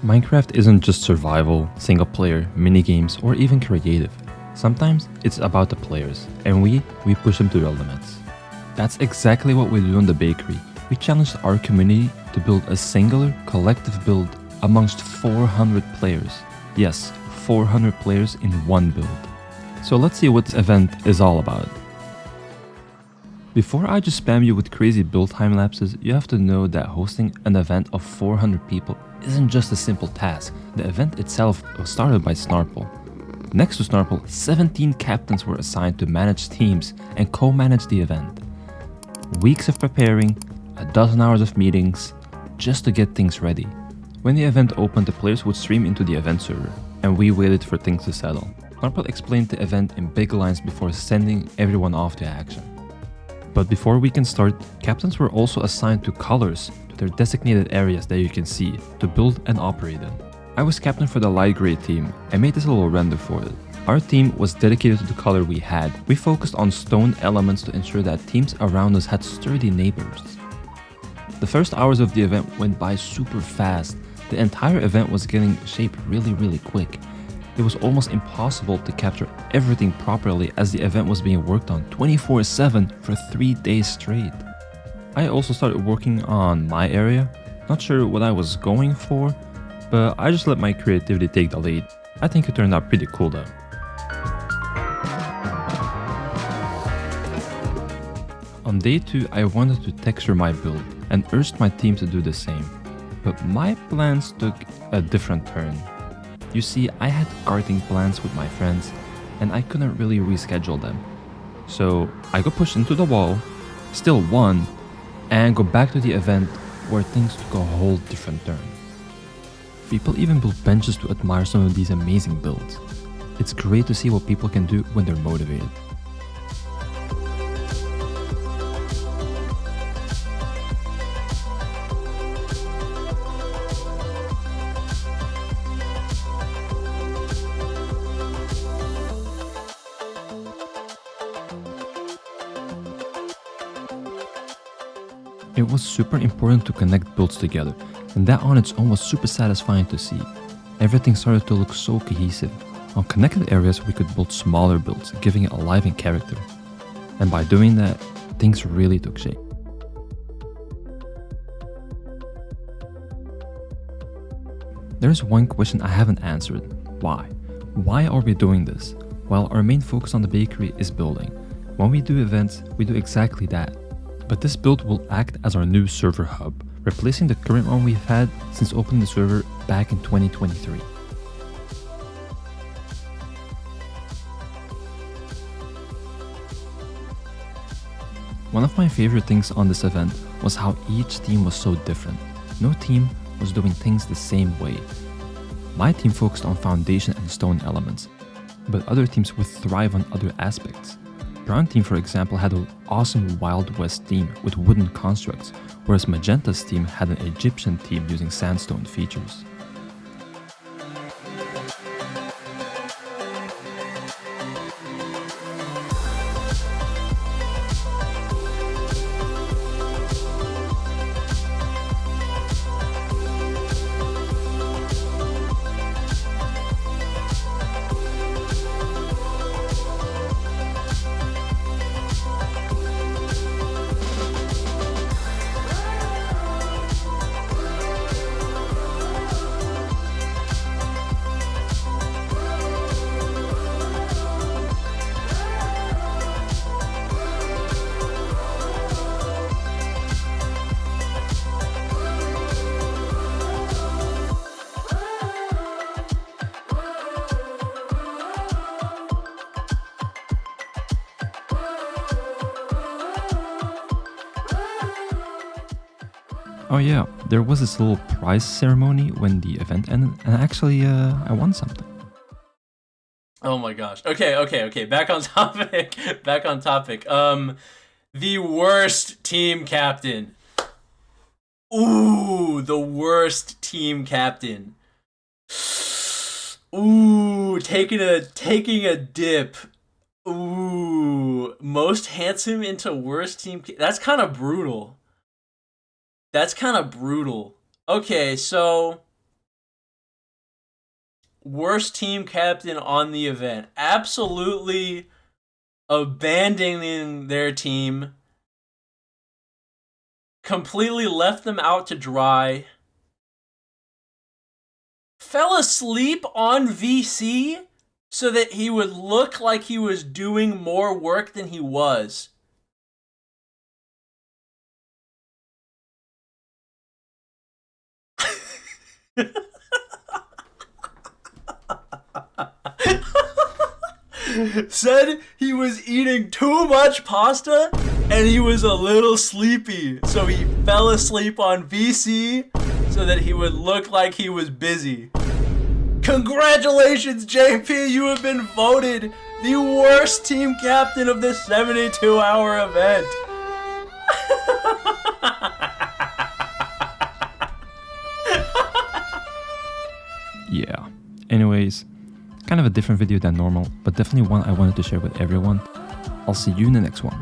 Minecraft isn't just survival, single player, minigames, or even creative. Sometimes it's about the players, and we push them to their limits. That's exactly what we do in the bakery. We challenged our community to build a singular, collective build amongst 400 players. Yes, 400 players in one build. So let's see what this event is all about. Before I just spam you with crazy build time lapses, you have to know that hosting an event of 400 people isn't just a simple task. The event itself was started by Snarple. Next to Snarple, 17 captains were assigned to manage teams and co-manage the event. Weeks of preparing, a dozen hours of meetings, just to get things ready. When the event opened, the players would stream into the event server, and we waited for things to settle. Snarple explained the event in big lines before sending everyone off to action. But before we can start, captains were also assigned to colors to their designated areas that you can see to build and operate in. I was captain for the light gray team. I made this little render for it. Our team was dedicated to the color we had. We focused on stone elements to ensure that teams around us had sturdy neighbors. The first hours of the event went by super fast. The entire event was getting shape really quick. It was almost impossible to capture everything properly as the event was being worked on 24/7 for 3 days straight. I also started working on my area. Not sure what I was going for, but I just let my creativity take the lead. I think it turned out pretty cool though. On day 2, I wanted to texture my build and urged my team to do the same. But my plans took a different turn. You see, I had gardening plans with my friends, and I couldn't really reschedule them. So I got pushed into the wall, still won, and go back to the event where things took a whole different turn. People even built benches to admire some of these amazing builds. It's great to see what people can do when they're motivated. It was super important to connect builds together, and that on its own was super satisfying to see. Everything started to look so cohesive. On connected areas, we could build smaller builds, giving it a life and character. And by doing that, things really took shape. There's one question I haven't answered. Why? Why are we doing this? Well, our main focus on the bakery is building. When we do events, we do exactly that. But this build will act as our new server hub, replacing the current one we've had since opening the server back in 2023. One of my favorite things on this event was how each team was so different. No team was doing things the same way. My team focused on foundation and stone elements, but other teams would thrive on other aspects. Brown team, for example, had an awesome Wild West theme with wooden constructs, whereas Magenta's team had an Egyptian theme using sandstone features. Oh yeah, there was this little prize ceremony when the event ended, and actually I won something. Oh my gosh. Okay. Back on topic. Back on topic. The worst team captain. Ooh, the worst team captain. Ooh, taking a dip. Ooh, most handsome into worst team. That's kind of brutal. Okay, so worst team captain on the event. Absolutely abandoning their team. Completely left them out to dry. Fell asleep on VC so that he would look like he was doing more work than he was. Said he was eating too much pasta and he was a little sleepy, so he fell asleep on VC so that he would look like he was busy. Congratulations, JP, you have been voted the worst team captain of this 72-hour event. Yeah. Anyways, kind of a different video than normal, but definitely one I wanted to share with everyone. I'll see you in the next one.